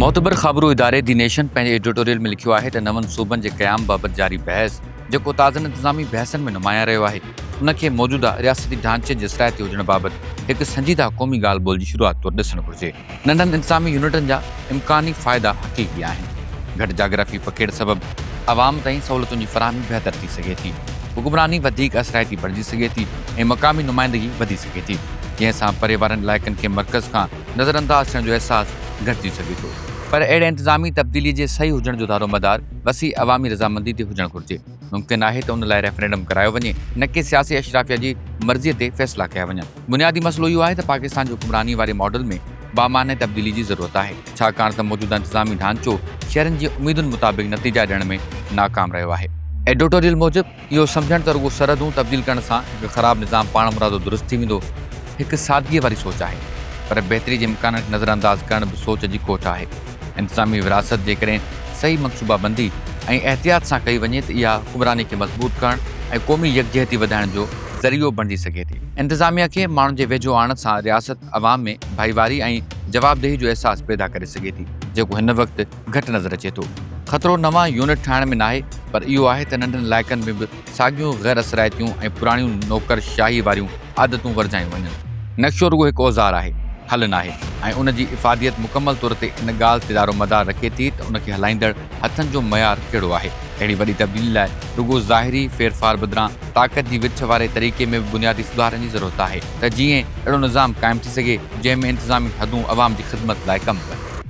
मोतबर ख़बरूं इदारे the nation पंहिंजे एडिटोरियल में लिखियो आहे त नवनि सूबनि जे क़याम बाबति जारी बहस जेको ताज़नि इंतिज़ामी बहसनि में नुमायां रहियो आहे उनखे मौजूदा रियासती ढांचे जे सिराइती हुजण बाबति हिकु संजीदा क़ौमी ॻाल्हि ॿोल जी शुरूआति तौरु ॾिसणु घुरिजे। नंढनि इंतिज़ामी यूनिटनि जा इम्कानी फ़ाइदा हक़ीक़ी आहिनि। घटि जाग्राफ़ी पकेड़ सबबि अवाम ताईं सहूलियतुनि जी फ़राहमी बहितर थी सघे थी, हुकुमरानी वधीक असराइती बणिजी सघे थी ऐं मक़ामी नुमाइंदगी वधी सघे थी, जंहिंसां परे वारनि इलाइक़नि खे मर्कज़ खां नज़रअंदाज़ थियण जो अहसासु घटिजी सघे थो। पर अहिड़े इंतिज़ामी तब्दीली जे सही हुजण जो दारोमदार वसी अवामी रज़ामंदी ते हुजणु घुरिजे। मुमकिन आहे त उन लाइ रेफरेंडम करायो वञे, न कि सियासी अशराफिया जी मर्ज़ीअ ते फ़ैसिला कया वञनि। बुनियादी मसइलो इहो आहे त पाकिस्तान जी हुकुमरानी वारे मॉडल में बामाने तब्दीली जी ज़रूरत आहे, छाकाणि त मौजूदा इंतिज़ामी ढांचो शहरनि जी उमीदुनि मुताबिक़ नतीजा ॾियण में नाकाम रहियो आहे। एडिटोरियल मूजिबि इहो सम्झण त रुॻो सरहदूं तब्दील करण सां हिकु ख़राबु निज़ाम पाण मुरादो दुरुस्त थी वेंदो हिकु सादगीअ वारी सोच आहे, पर बहितरी जे इम्काननि खे नज़रअंदाज़ करण बि सोच जी खोट आहे। इंतिज़ामी विरासत जेकॾहिं सही मनसूबाबंदी ऐं एहतियात सां कई वञे त इहा हुकुमरानी खे मज़बूत करण ऐं क़ौमी यकजहती वधाइण जो ज़रियो बणिजी सघे थी। इंतिज़ामिया खे माण्हुनि जे वेझो आणण सां रियासत अवाम में भाईवारी ऐं जवाबदेही जो अहसासु पैदा करे सघे थी, जेको हिन वक़्तु घटि नज़र अचे थो। ख़तरो नवां यूनिट ठाहिण में नाहे, पर इहो आहे त नंढनि इलाइक़नि में बि साॻियूं गैर असराइतियूं ऐं पुराणियूं नौकरशाही वारियूं आदतूं वरजायूं वञनि। नक्शो रुॻो हिकु औज़ार आहे, हल नाहे, ऐं उन जी इफ़ादियत मुकमल तौर ते इन ॻाल्हि ते दारोमदार रखे थी त उनखे हलाईंदड़ हथनि जो मयार कहिड़ो आहे। अहिड़ी वॾी तब्दीली लाइ रुॻो ज़ाहिरी फेरफार बदिरां ताक़त जी विछ वारे तरीक़े में बि बुनियादी सुधारनि जी ज़रूरत आहे त जीअं अहिड़ो निज़ाम क़ाइमु थी सघे जंहिं में इंतिज़ामी हदूं अवाम जी ख़िदमत लाइ कमु कनि।